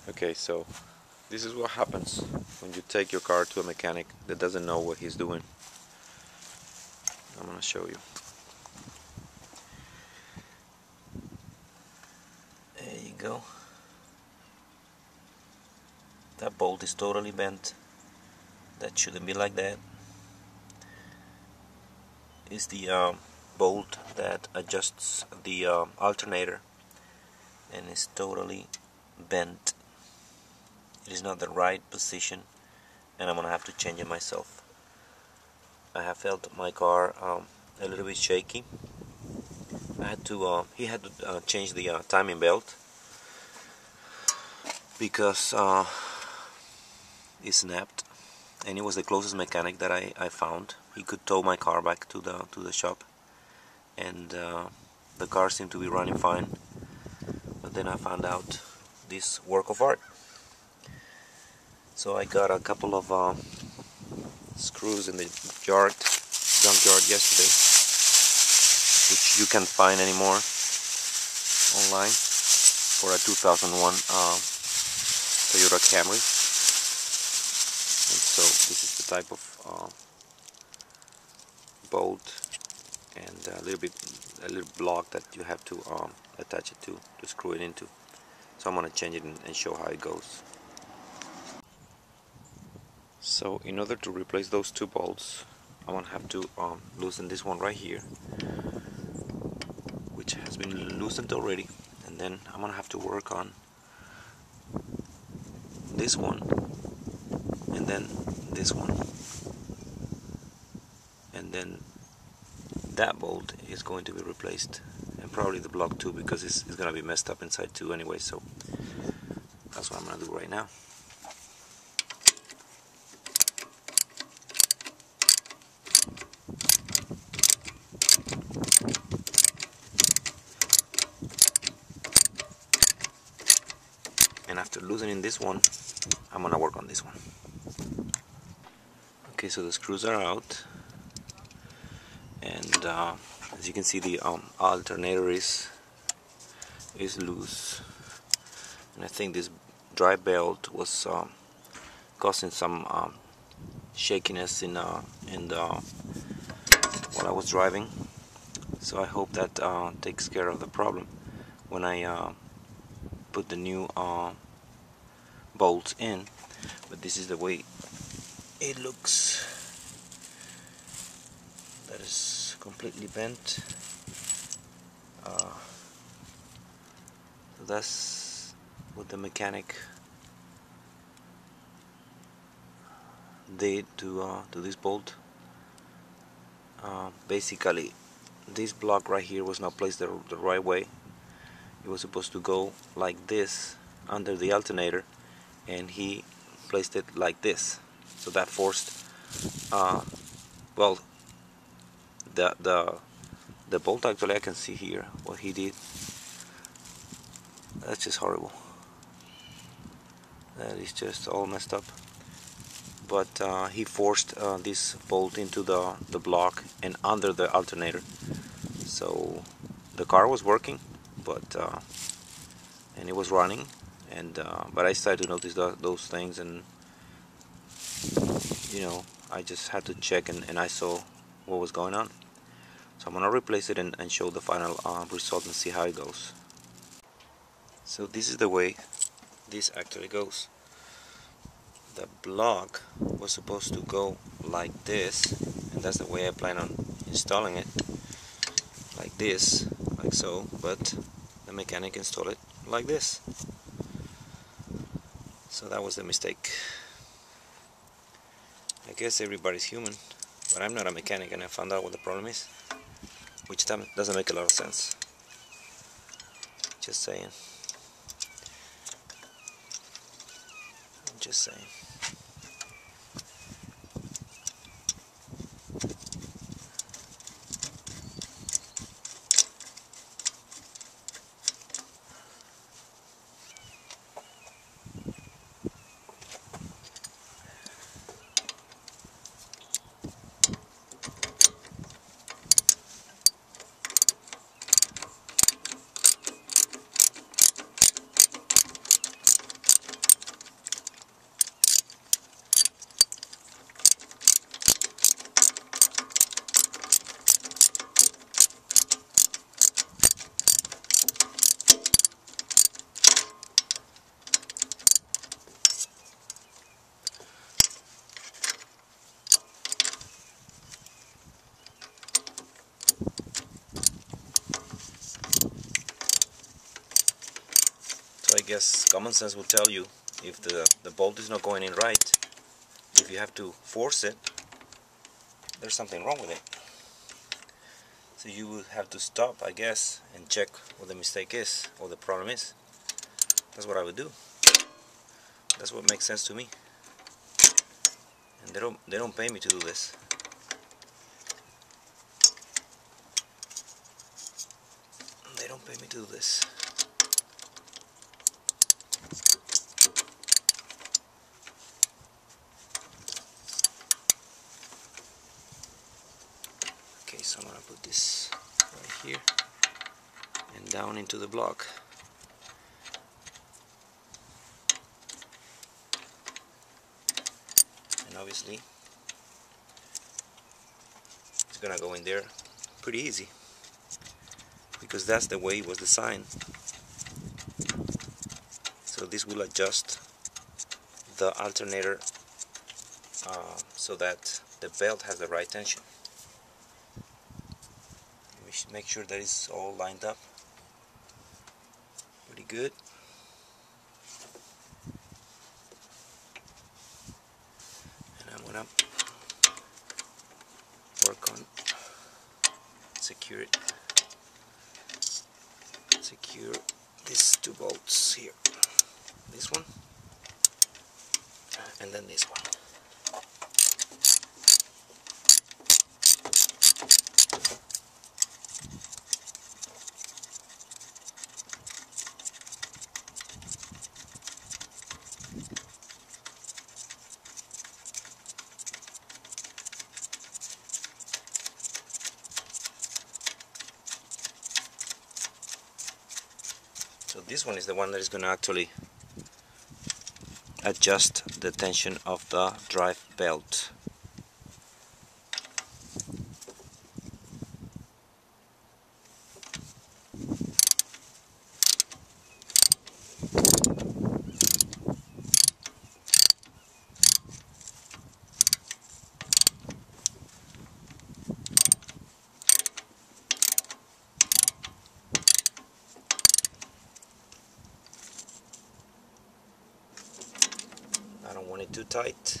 Okay, so this is what happens when you take your car to a mechanic that doesn't know what he's doing. I'm gonna show you. There you go. That bolt is totally bent. That shouldn't be like that. It's the bolt that adjusts the alternator, and it's totally bent. It is not the right position, and I'm gonna have to change it myself. I have felt my car a little bit shaky. He had to change the timing belt because it snapped, and it was the closest mechanic that I found. He could tow my car back to the shop, and the car seemed to be running fine. But then I found out this work of art. So I got a couple of screws in the junkyard yesterday, which you can't find anymore online, for a 2001 Toyota Camry. And so this is the type of bolt and a little block that you have to attach it to screw it into. So I'm gonna change it and show how it goes. So in order to replace those two bolts, I'm gonna have to loosen this one right here, which has been loosened already, and then I'm gonna have to work on this one, and then this one, and then that bolt is going to be replaced, and probably the block too, because it's gonna be messed up inside too anyway. So that's what I'm gonna do right now. And after loosening this one, I'm gonna work on this one. Okay, so the screws are out, and as you can see, the alternator is loose, and I think this dry belt was causing some shakiness in while I was driving. So I hope that takes care of the problem when I put the new bolts in. But this is the way it looks. That is completely bent. So that's what the mechanic did to this bolt. Basically, this block right here was not placed the right way. It was supposed to go like this under the alternator, and he placed it like this. So that forced, well, the bolt, actually I can see here what he did. That's just horrible. That is just all messed up. But he forced this bolt into the block and under the alternator. So the car was working, but and it was running, and but I started to notice those things, and I just had to check, and I saw what was going on. So I'm gonna replace it and show the final result and see how it goes. So this is the way this actually goes. The block was supposed to go like this, and that's the way I plan on installing it, like this, like so, but the mechanic installed it like this. So that was the mistake. I guess everybody's human, but I'm not a mechanic, and I found out what the problem is, which doesn't make a lot of sense. Just saying. Just saying. guess common sense will tell you if the bolt is not going in right, if you have to force it, there's something wrong with it. So you will have to stop, I guess, and check what the mistake is or the problem is. That's what I would do. That's what makes sense to me. And they don't pay me to do this. They don't pay me to do this. Okay, so I'm gonna put this right here and down into the block. And obviously it's gonna go in there pretty easy, because that's the way it was designed. So this will adjust the alternator so that the belt has the right tension. We should make sure that it's all lined up pretty good. And I'm gonna work on secure these two bolts here. This one and then this one. So this one is the one that is going to actually adjust the tension of the drive belt. I don't want it too tight.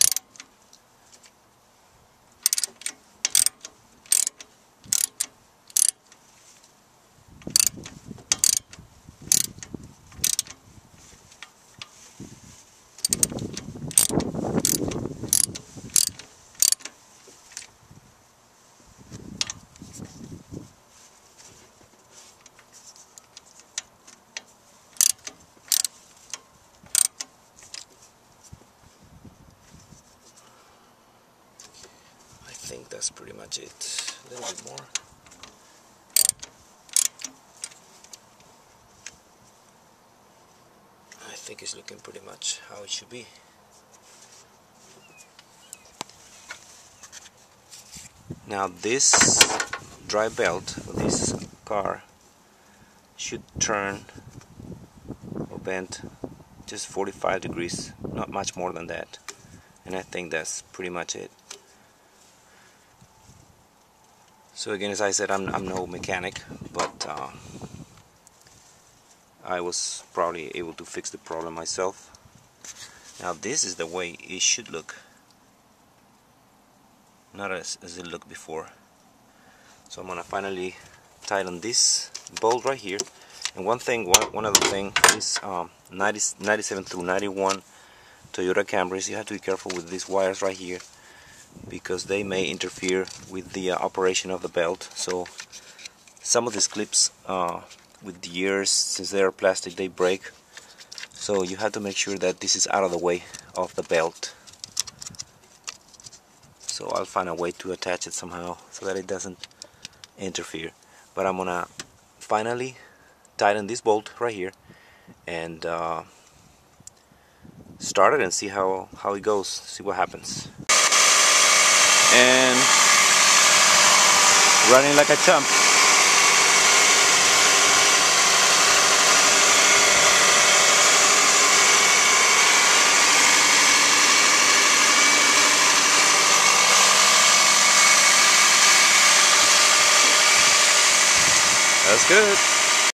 I think that's pretty much it. A little bit more. I think it's looking pretty much how it should be. Now this drive belt of this car should turn or bend just 45 degrees, not much more than that. And I think that's pretty much it. So again, as I said, I'm no mechanic, but I was probably able to fix the problem myself. Now this is the way it should look, not as it looked before. So I'm gonna finally tighten this bolt right here. And one other thing, this 97 through 91 Toyota Camrys, you have to be careful with these wires right here, because they may interfere with the operation of the belt. So some of these clips with the years, since they are plastic, they break. So you have to make sure that this is out of the way of the belt. So I'll find a way to attach it somehow so that it doesn't interfere. But I'm gonna finally tighten this bolt right here and start it and see how it goes, see what happens. And running like a champ. That's good.